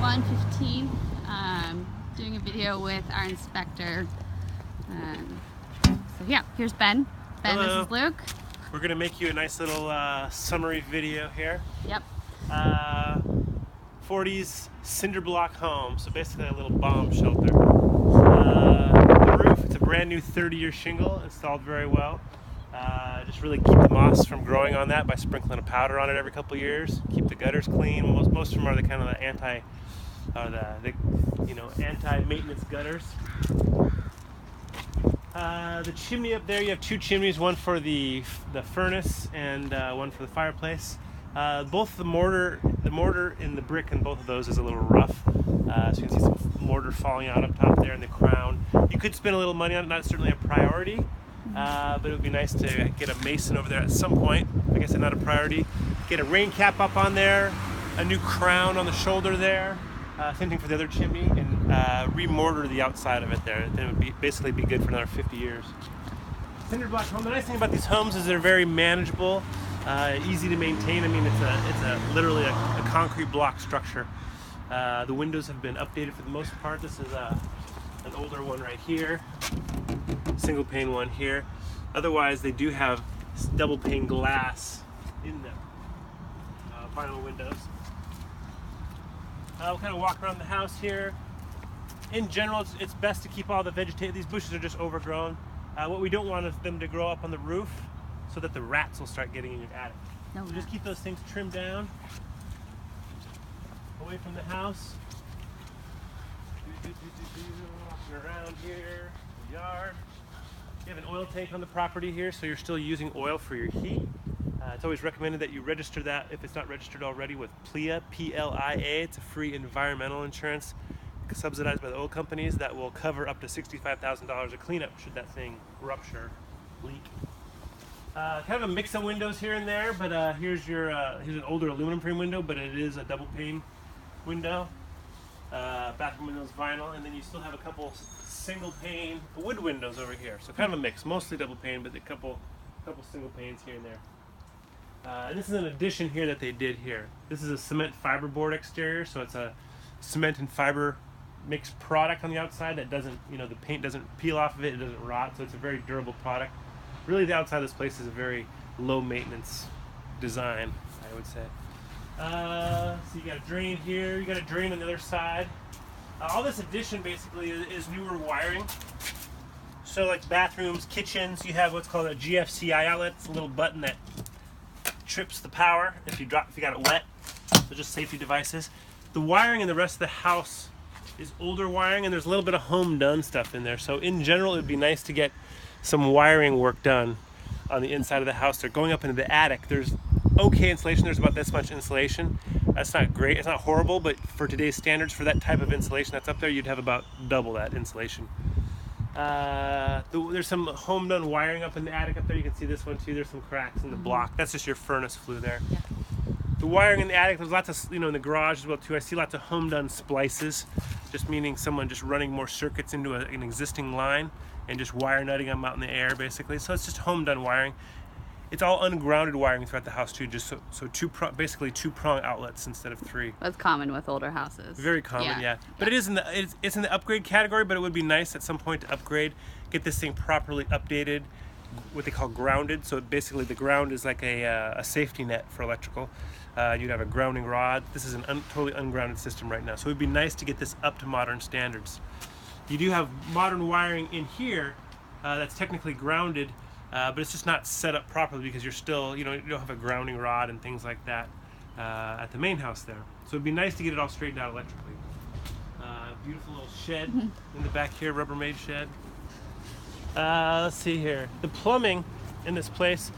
on 15th, doing a video with our inspector. So yeah, here's Ben. Ben, Hello. this is Luke. We're going to make you a nice little summary video here. Yep. 40s cinder block home, so basically a little bomb shelter. The roof, it's a brand new 30-year shingle, installed very well. Just really keep the moss from growing on that by sprinkling a powder on it every couple of years. Keep the gutters clean. Most of them are the kind of the anti-maintenance gutters. The chimney up there, you have two chimneys, one for the furnace and one for the fireplace. Both the mortar in the brick in both of those is a little rough. So you can see some mortar falling out up top there in the crown. You could spend a little money on it, not certainly a priority, but it would be nice to get a mason over there at some point. Like I said, not a priority. Get a rain cap up on there, a new crown on the shoulder there. Same thing for the other chimney, and re-mortar the outside of it there. Then it would basically be good for another 50 years. Cinder block home. The nice thing about these homes is they're very manageable, easy to maintain. I mean, it's literally a concrete block structure. The windows have been updated for the most part. This is an older one right here, single pane one here. Otherwise, they do have double pane glass in them. Vinyl windows. We'll kind of walk around the house here. In general, it's best to keep all the vegetation. These bushes are just overgrown. What we don't want is them to grow up on the roof so that the rats will start getting in your attic. No So just keep those things trimmed down, away from the house. Walking around here, the yard. You have an oil tank on the property here, so you're still using oil for your heat. It's always recommended that you register that if it's not registered already with PLIA, P-L-I-A. It's a free environmental insurance subsidized by the oil companies that will cover up to $65,000 of cleanup should that thing rupture, leak. Kind of a mix of windows here and there, but here's an older aluminum frame window, but it is a double pane window. Bathroom windows vinyl, and then you still have a couple single pane wood windows over here. So kind of a mix, mostly double pane, but a couple single panes here and there. And this is an addition here that they did here. This is a cement fiberboard exterior, so it's a cement and fiber mixed product on the outside that doesn't, the paint doesn't peel off of it, it doesn't rot, so it's a very durable product. Really, the outside of this place is a very low maintenance design, I would say. So you got a drain here, you got a drain on the other side. All this addition basically is newer wiring. So like bathrooms, kitchens, you have what's called a GFCI outlet. It's a little button that trips the power if you got it wet. So just safety devices. The wiring in the rest of the house is older wiring, and there's a little bit of home done stuff in there. So in general, it would be nice to get some wiring work done on the inside of the house. They're going up into the attic. There's okay insulation. There's about this much insulation. That's not great. It's not horrible, but for today's standards, for that type of insulation that's up there, you'd have about double that insulation. There's some home done wiring up in the attic up there. You can see this one too. There's some cracks in the block. That's just your furnace flue there. Yeah. The wiring in the attic, there's lots of, in the garage as well too. I see lots of home done splices, just meaning someone just running more circuits into an existing line and just wire nutting them out in the air basically. So it's just home done wiring. It's all ungrounded wiring throughout the house too, just so basically two prong outlets instead of three. That's common with older houses. Very common, yeah. But it is it's in the upgrade category, but it would be nice at some point to upgrade, get this thing properly updated, what they call grounded. So basically the ground is like a safety net for electrical. You'd have a grounding rod. This is a totally ungrounded system right now. So it would be nice to get this up to modern standards. You do have modern wiring in here that's technically grounded, but it's just not set up properly because you're still, you don't have a grounding rod and things like that at the main house there. So it'd be nice to get it all straightened out electrically. Beautiful little shed in the back here, Rubbermaid shed. Let's see here. The plumbing in this place,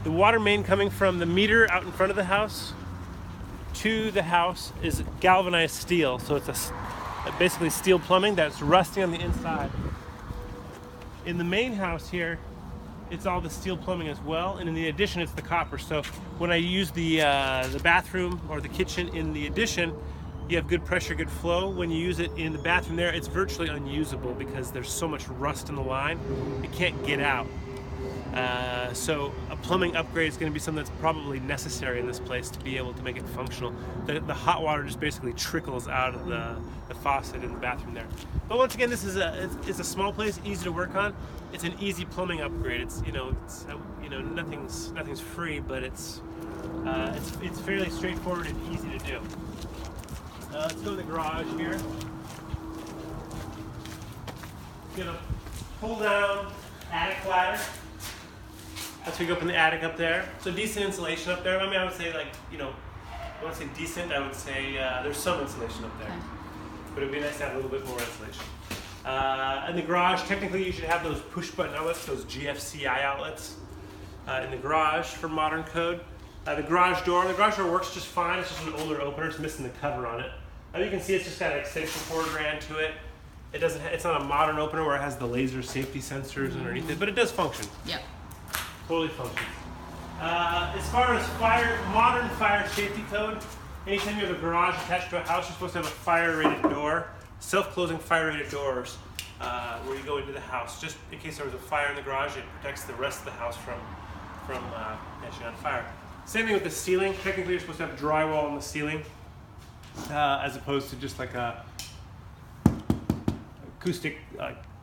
the water main coming from the meter out in front of the house to the house is galvanized steel. So it's basically steel plumbing that's rusting on the inside. In the main house here, it's all the steel plumbing as well, and in the addition, it's the copper. So when I use the bathroom or the kitchen in the addition, you have good pressure, good flow. When you use it in the bathroom there, it's virtually unusable because there's so much rust in the line, it can't get out. So a plumbing upgrade is going to be something that's probably necessary in this place to be able to make it functional. The hot water just basically trickles out of the faucet in the bathroom there. But once again, this is it's a small place, easy to work on. It's an easy plumbing upgrade. It's nothing's free, but it's fairly straightforward and easy to do. Let's go to the garage here. Gonna pull down attic ladder. That's where you go up in the attic up there. So decent insulation up there. I mean, I would say I wouldn't say decent, I would say there's some insulation up there. Okay. But it'd be nice to have a little bit more insulation. In the garage, technically you should have those push button outlets, those GFCI outlets in the garage for modern code. The garage door works just fine. It's just an older opener. It's missing the cover on it. As you can see, it's just got an extension cord ran to it. It's not a modern opener where it has the laser safety sensors underneath it, but it does function. Yep. Totally functions. As far as modern fire safety code, anytime you have a garage attached to a house, you're supposed to have a fire-rated door, self-closing fire-rated doors where you go into the house. Just in case there was a fire in the garage, it protects the rest of the house from catching on fire. Same thing with the ceiling. Technically, you're supposed to have drywall on the ceiling as opposed to just like a acoustic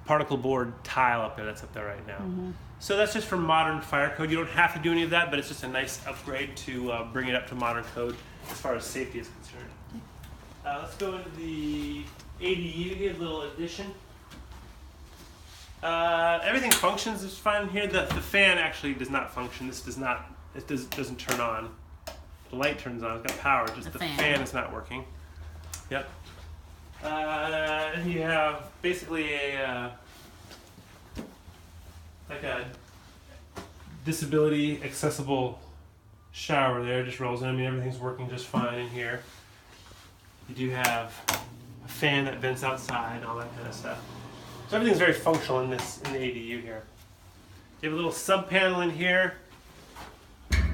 particle board tile up there that's up there right now. Mm-hmm. So that's just for modern fire code. You don't have to do any of that, but it's just a nice upgrade to bring it up to modern code as far as safety is concerned. Let's go into the ADU here, a little addition. Everything functions just fine in here. The fan actually does not function. It doesn't turn on. The light turns on, it's got power, just the fan is not working. Yep. And you have basically a disability accessible shower there, just rolls in. I mean, everything's working just fine in here. You do have a fan that vents outside, all that kind of stuff. So everything's very functional in the ADU here. You have a little sub panel in here.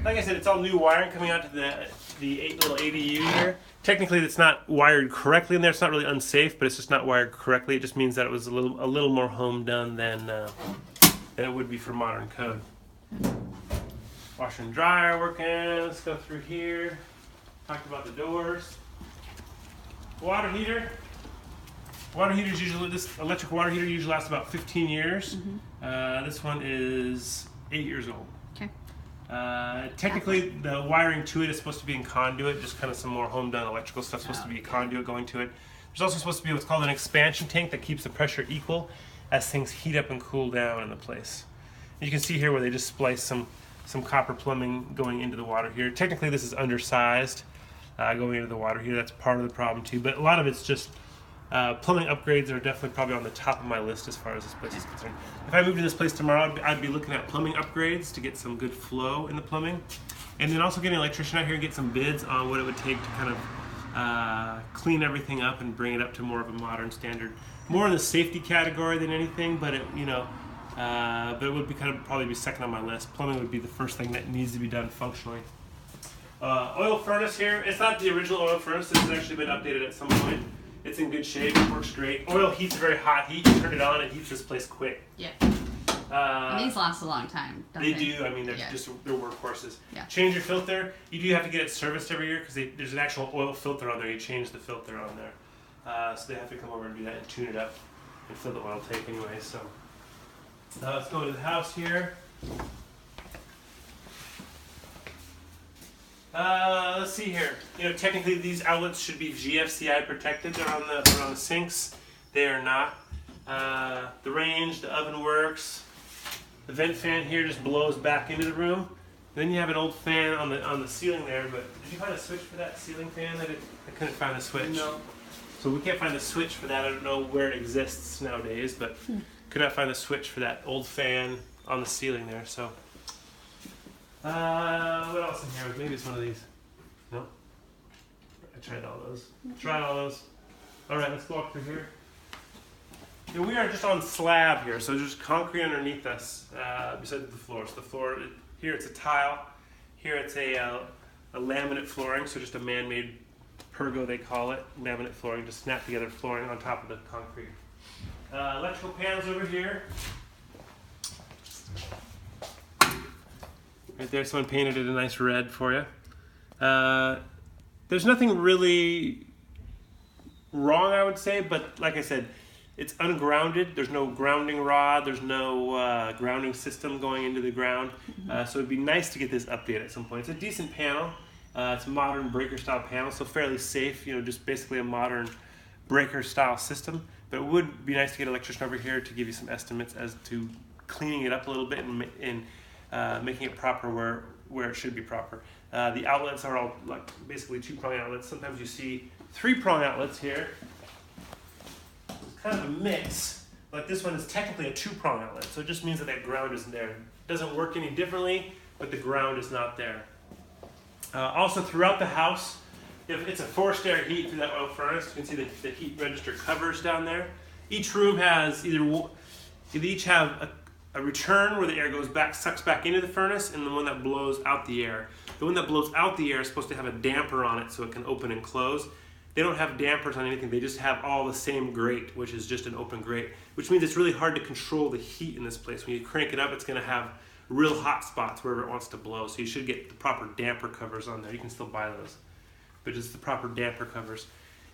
Like I said, it's all new wiring coming out to the little ADU here. Technically, it's not wired correctly in there. It's not really unsafe, but it's just not wired correctly. It just means that it was a little more home done than it would be for modern code. Washer and dryer working. Let's go through here. Talked about the doors. Water heater. This electric water heater usually lasts about 15 years. Mm-hmm. This one is 8 years old. Okay. Technically, the wiring to it is supposed to be in conduit, just kind of some more home-done electrical stuff supposed to be conduit going to it. There's also supposed to be what's called an expansion tank that keeps the pressure equal as things heat up and cool down in the place. And you can see here where they just splice some copper plumbing going into the water heater. Technically, this is undersized going into the water heater. That's part of the problem too, but a lot of it's just plumbing upgrades are definitely probably on the top of my list as far as this place is concerned. If I moved to this place tomorrow, I'd be looking at plumbing upgrades to get some good flow in the plumbing. And then also getting an electrician out here and get some bids on what it would take to kind of clean everything up and bring it up to more of a modern standard. More in the safety category than anything, but it would probably be second on my list. Plumbing would be the first thing that needs to be done functionally. Oil furnace here. It's not the original oil furnace. This has actually been updated at some point. It's in good shape. It works great. Oil heat's a very hot heat. You turn it on, it heats this place quick. Yeah. And these last a long time, don't they? They do. I mean, they're workhorses. Yeah. Change your filter. You do have to get it serviced every year because there's an actual oil filter on there. You change the filter on there. So they have to come over and do that and tune it up and fill the oil tank anyway. So let's go to the house here. Let's see here. Technically these outlets should be GFCI protected. They're on the sinks. They are not. The range, the oven works. The vent fan here just blows back into the room. Then you have an old fan on the ceiling there. But did you find a switch for that ceiling fan? I couldn't find the switch. No. So we can't find the switch for that. I don't know where it exists nowadays, but could not find the switch for that old fan on the ceiling there. So. What else in here? Maybe it's one of these. No? I tried all those. Alright, let's go up through here. We are just on slab here, so there's concrete underneath us beside the floor. So the floor, here it's a tile. Here it's a laminate flooring, so just a man-made pergo they call it. Laminate flooring, just snap together flooring on top of the concrete. Electrical panels over here. Right there, someone painted it a nice red for you. There's nothing really wrong, I would say, but like I said, it's ungrounded. There's no grounding rod. There's no grounding system going into the ground. So it'd be nice to get this updated at some point. It's a decent panel. It's a modern breaker style panel, so fairly safe. You know, just basically a modern breaker style system. But it would be nice to get an electrician over here to give you some estimates as to cleaning it up a little bit and making it proper where it should be proper. The outlets are all like basically 2-prong outlets. Sometimes you see 3-prong outlets here. It's kind of a mix. Like this one is technically a 2-prong outlet, so it just means that that ground isn't there. It doesn't work any differently, but the ground is not there. Also throughout the house, if it's a forced air heat through that oil furnace, you can see the heat register covers down there. Each room has they each have a return where the air goes back, sucks back into the furnace, and the one that blows out the air. The one that blows out the air is supposed to have a damper on it so it can open and close. They don't have dampers on anything, they just have all the same grate, which is just an open grate, which means it's really hard to control the heat in this place. When you crank it up, it's going to have real hot spots wherever it wants to blow, so you should get the proper damper covers on there. You can still buy those, but just the proper damper covers.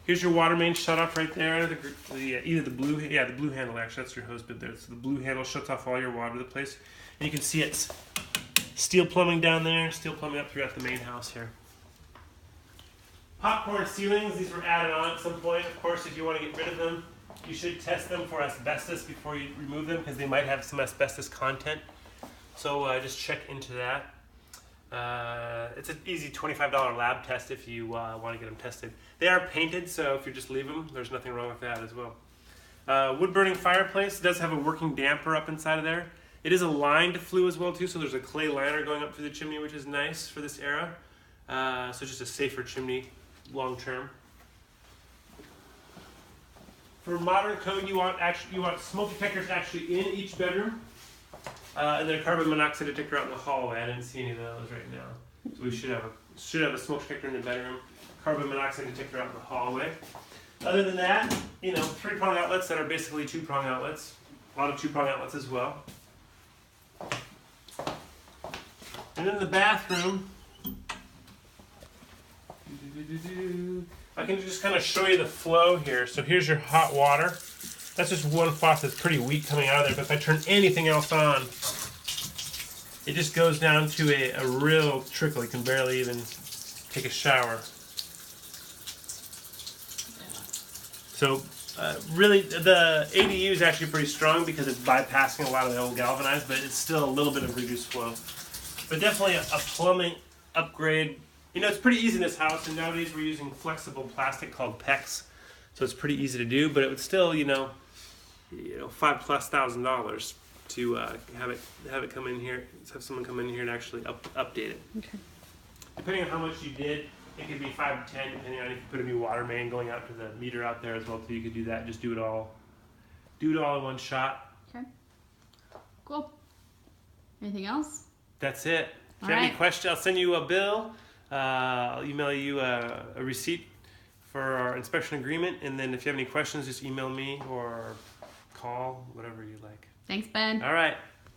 Here's your water main shut off right there. Either the blue handle, actually, that's your hose bit there. So the blue handle shuts off all your water to the place. And you can see it's steel plumbing down there, steel plumbing up throughout the main house here. Popcorn ceilings, these were added on at some point. Of course, if you want to get rid of them, you should test them for asbestos before you remove them because they might have some asbestos content. So just check into that. It's an easy $25 lab test if you want to get them tested. They are painted, so if you just leave them, there's nothing wrong with that as well. Wood-burning fireplace does have a working damper up inside of there. It is a lined flue as well too, so there's a clay liner going up through the chimney, which is nice for this era. So just a safer chimney long term. For modern code, you want smoke detectors actually in each bedroom. And then a carbon monoxide detector out in the hallway. I didn't see any of those right now. So we should have a smoke detector in the bedroom, carbon monoxide detector out in the hallway. Other than that, 3-prong outlets that are basically 2-prong outlets. A lot of 2-prong outlets as well. And then the bathroom, I can just kind of show you the flow here. So here's your hot water. That's just one faucet that's pretty weak coming out of there, but if I turn anything else on, it just goes down to a real trickle. You can barely even take a shower. So really, the ADU is actually pretty strong because it's bypassing a lot of the old galvanized, but it's still a little bit of reduced flow. But definitely a plumbing upgrade. It's pretty easy in this house, and nowadays we're using flexible plastic called PEX, so it's pretty easy to do. But it would still, $5,000+ to have it come in here, have someone come in here and actually update it. Okay. Depending on how much you did, it could be 5 to 10, depending on if you put a new water main going out to the meter out there as well too. You could do that. Just do it all in one shot. Okay. Cool. Anything else? That's it. If All you have any right. questions, I'll send you a bill. I'll email you a receipt for our inspection agreement, and then if you have any questions, just email me or call, whatever you like. Thanks, Ben. All right.